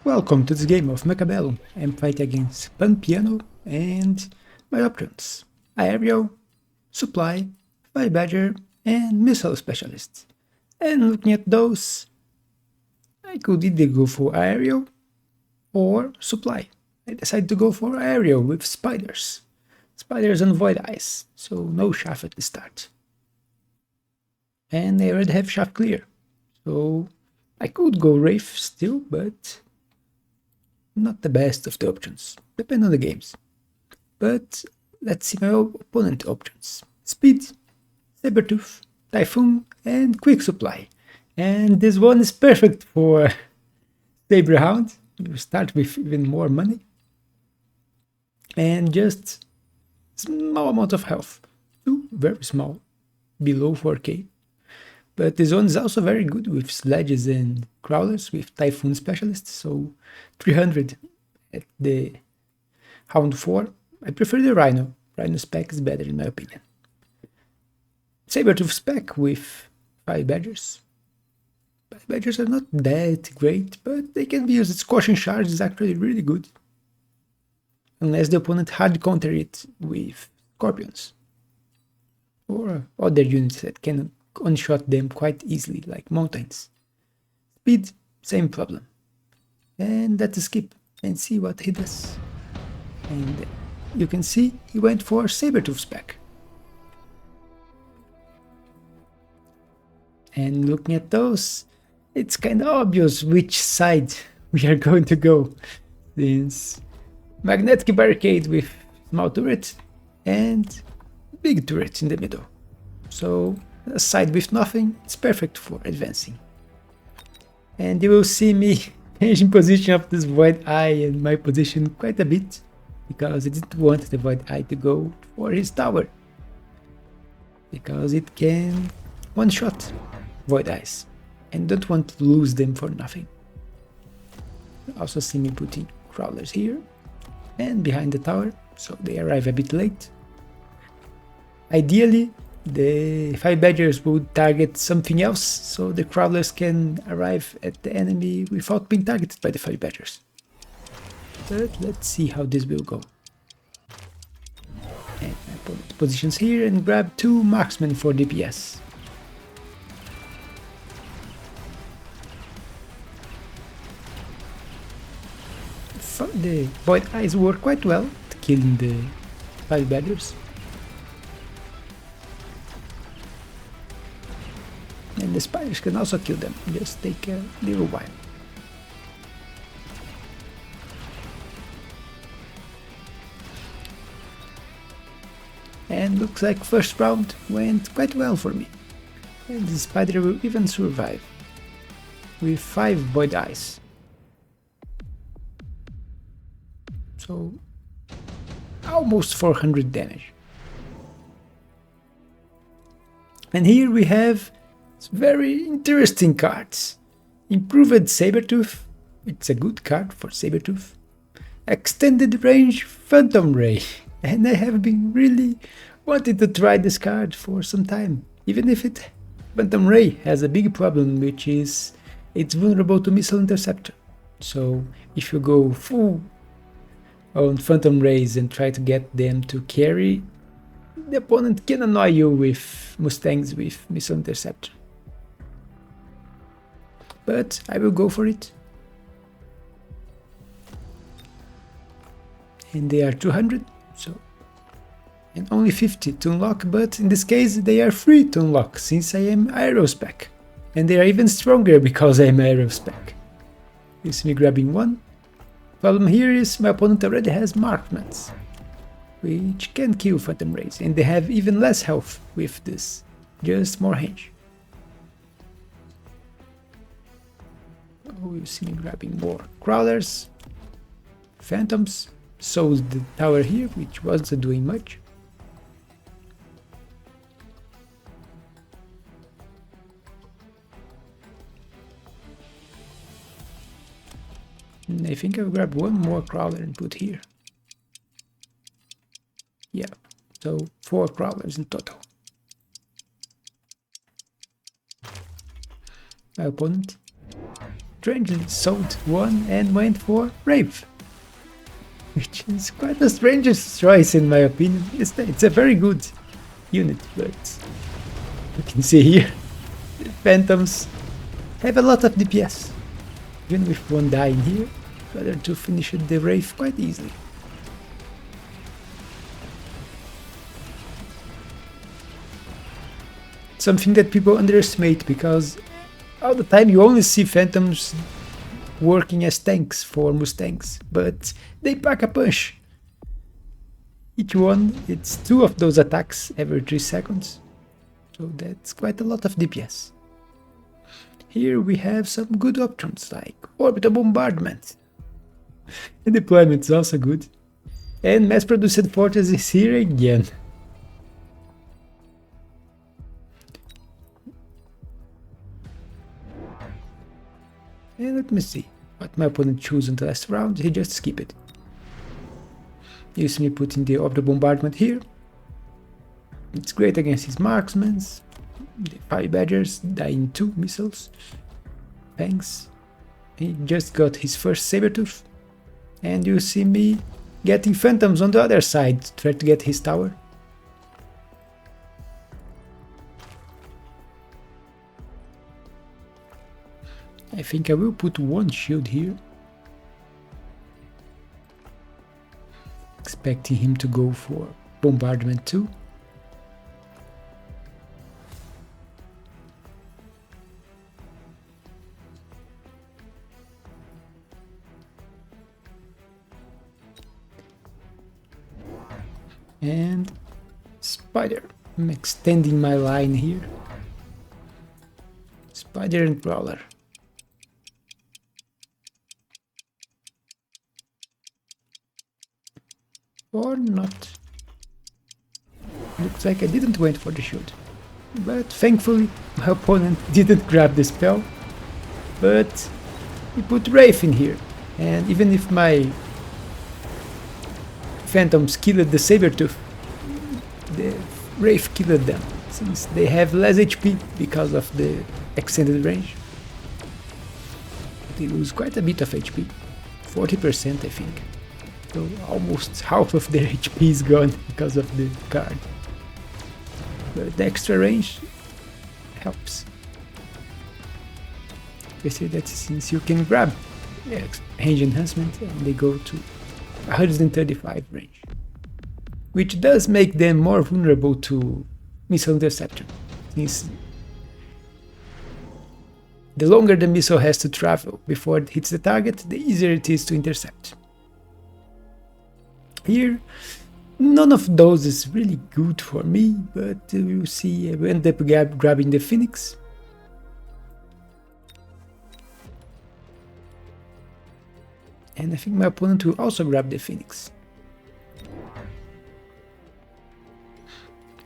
Welcome to this game of Mechabellum. I'm fighting against Pan Piano and my options: Aerial, Supply, Fire Badger, and Missile Specialist. And looking at those, I could either go for Aerial or Supply. I decided to go for Aerial with Spiders. Spiders and Void Eyes, so no Shaft at the start. And I already have Shaft clear, so I could go Wraith still, but not the best of the options, depend on the games. But let's see my opponent options: Speed, Sabertooth, Typhoon, and Quick Supply. And this one is perfect for Saberhound. You start with even more money and just small amount of health, very small, below 4k. But this one is also very good with sledges and crawlers with Typhoon Specialists, so 300 at the Hound 4. I prefer the Rhino. Rhino spec is better in my opinion. Sabertooth spec with 5 Badgers. 5 Badgers are not that great, but they can be used. Scorching Charge is actually really good. Unless the opponent hard counter it with Scorpions. Or other units that can one-shot them quite easily, like Mountains. Speed, same problem. And let's skip and see what he does. And you can see he went for Sabertooth spec. And looking at those, it's kind of obvious which side we are going to go. Since Magnetic Barricade with small turret and big turret in the middle. So a side with nothing, it's perfect for advancing. And you will see me changing position of this Void Eye and my position quite a bit, because I didn't want the Void Eye to go for his tower, because it can one-shot Void Eyes, and don't want to lose them for nothing. Also see me putting crawlers here and behind the tower, so they arrive a bit late. Ideally, the 5 Badgers would target something else, so the crawlers can arrive at the enemy without being targeted by the 5 Badgers. But let's see how this will go. And my opponent positions here and grab 2 marksmen for DPS. The Void Eyes work quite well at killing the 5 Badgers. And the spiders can also kill them, just take a little while. And looks like first round went quite well for me. And the spider will even survive with 5 Void Eyes. So almost 400 damage. And here we have very interesting cards. Improved Sabertooth, it's a good card for Sabertooth. Extended Range Phantom Ray, and I have been really wanting to try this card for some time, even if Phantom Ray has a big problem, which is it's vulnerable to Missile Interceptor. So if you go full on Phantom Rays and try to get them to carry, the opponent can annoy you with Mustangs with Missile Interceptor. But I will go for it. And they are 200, so, and only 50 to unlock, but in this case they are free to unlock since I am Aerospec. And they are even stronger because I am Aerospec. You see me grabbing 1. Problem here is my opponent already has Markmans, which can kill Phantom Rays, and they have even less health with this, just more range. Oh, you see me grabbing more crawlers, phantoms, so the tower here, which wasn't doing much. And I think I'll grab 1 more crawler and put here. Yeah, so 4 crawlers in total. My opponent strangely sold one and went for Wraith. Which is quite a strange choice in my opinion. It's a very good unit, but you can see here, the Phantoms have a lot of DPS. Even with one dying here, the other two finish the Wraith quite easily. Something that people underestimate, because all the time you only see Phantoms working as tanks for Mustangs, but they pack a punch. Each one, it's 2 of those attacks every 3 seconds, so that's quite a lot of DPS. Here we have some good options like orbital bombardment. The deployment is also good, and mass-produced fortress is here again. And let me see what my opponent chose in the last round. He just skipped it. You see me putting the orbital bombardment here. It's great against his marksmen. The Fire Badgers dying 2 missiles. Thanks. He just got his first Sabertooth. And you see me getting Phantoms on the other side to try to get his tower. I think I will put 1 shield here, expecting him to go for bombardment too. And Spider, I'm extending my line here. Spider and Prowler. Or not. Looks like I didn't wait for the shield. But thankfully my opponent didn't grab the spell. But he put Wraith in here. And even if my Phantoms killed the Sabertooth, the Wraith killed them, since they have less HP because of the extended range. They lose quite a bit of HP, 40% I think. So almost half of their HP is gone because of the card. But the extra range helps. Especially that since you can grab range enhancement and they go to 135 range. Which does make them more vulnerable to missile interceptor, since the longer the missile has to travel before it hits the target, the easier it is to intercept. Here, none of those is really good for me, but you see I end up grabbing the Phoenix. And I think my opponent will also grab the Phoenix.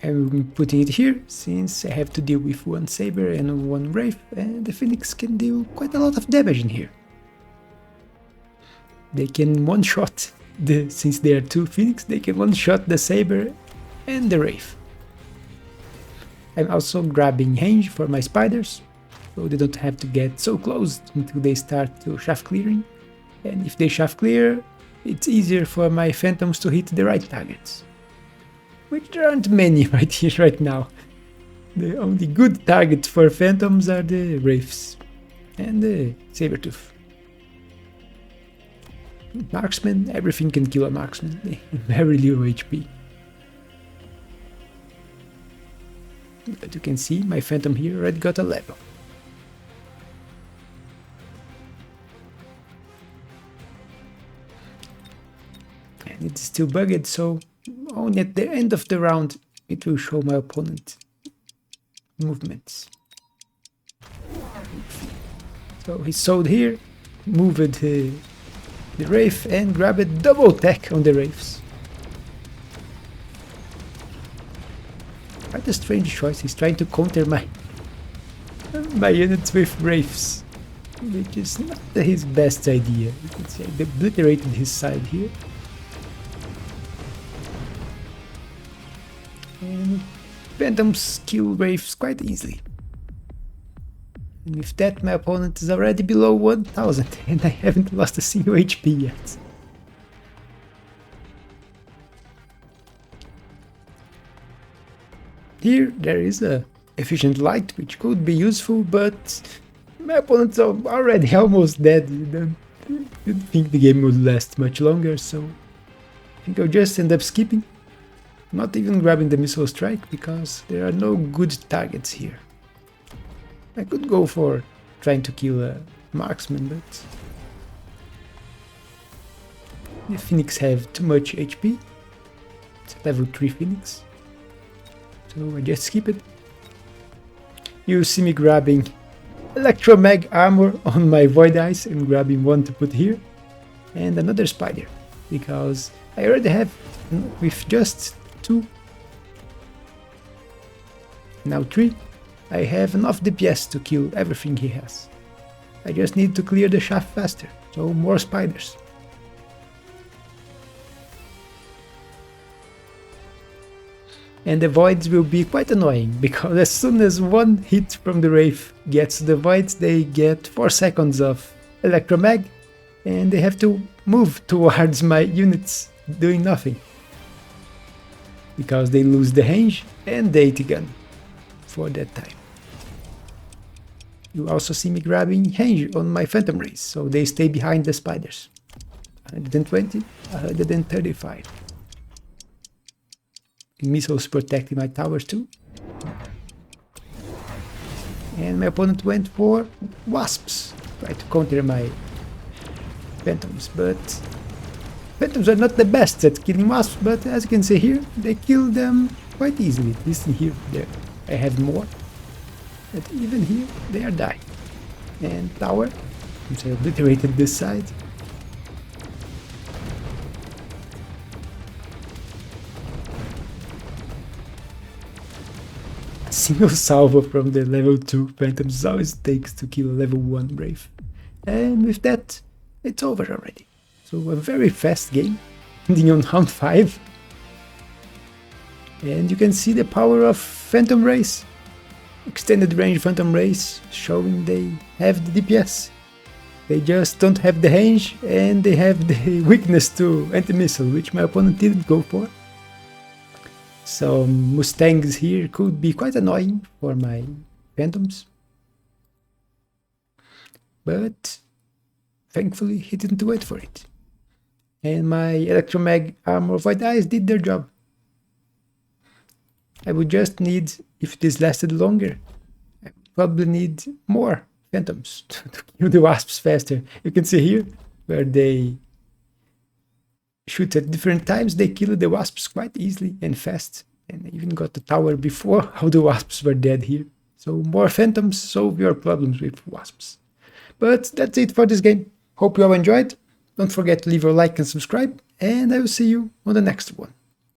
I'm putting it here, since I have to deal with 1 Saber and 1 Wraith, and the Phoenix can deal quite a lot of damage in here. They can one-shot, since they are 2 Phoenix, they can one-shot the Saber and the Wraith. I'm also grabbing range for my spiders, so they don't have to get so close until they start to shaft clearing. And if they shaft clear, it's easier for my Phantoms to hit the right targets. Which there aren't many right here, right now. The only good targets for Phantoms are the Wraiths and the Sabertooth. Marksman, everything can kill a marksman, they have very little HP. But you can see my Phantom here already got a level. And it's still bugged, so only at the end of the round it will show my opponent movements. So he sold here, moved the Wraith and grabbed a double attack on the Wraiths. Quite a strange choice, he's trying to counter my units with Wraiths, which is not his best idea. You can see I obliterated his side here. And Phantoms kill Wraiths quite easily. And with that, my opponent is already below 1000 and I haven't lost a single HP yet. Here there is a efficient light which could be useful, but my opponent's already almost dead. You'd think the game would last much longer, so I think I'll just end up skipping. Not even grabbing the missile strike because there are no good targets here. I could go for trying to kill a marksman, but the Phoenix have too much HP. It's a level 3 Phoenix. So I just skip it. You see me grabbing Electromag armor on my Void Eyes and grabbing one to put here. And another spider, because I already have, with just 2, now 3, I have enough DPS to kill everything he has. I just need to clear the shaft faster, so more spiders. And the voids will be quite annoying, because as soon as one hit from the Wraith gets the voids, they get 4 seconds of Electromag, and they have to move towards my units doing nothing. Because they lose the range and the AT gun for that time. You also see me grabbing range on my Phantom Rays, so they stay behind the spiders. 120, 135. Missiles protecting my towers too. And my opponent went for wasps, try to counter my phantoms, but phantoms are not the best at killing wasps, but as you can see here, they kill them quite easily. Listen here, there I have more, but even here they are dying. And tower, so I obliterated this side. Single salvo from the level 2 phantoms always takes to kill a level 1 Wraith. And with that, it's over already. So a very fast game, ending on round 5. And you can see the power of Phantom Rays. Extended range Phantom Rays, showing they have the DPS. They just don't have the range, and they have the weakness to anti-missile, which my opponent didn't go for. So Mustangs here could be quite annoying for my Phantoms. But thankfully he didn't wait for it. And my Electromag armor Void Eyes did their job. I would just need, if this lasted longer, I would probably need more Phantoms to kill the wasps faster. You can see here where they shoot at different times, they kill the wasps quite easily and fast. And I even got the tower before all the wasps were dead here. So more Phantoms solve your problems with wasps. But that's it for this game. Hope you all enjoyed. Don't forget to leave a like and subscribe. And I will see you on the next one.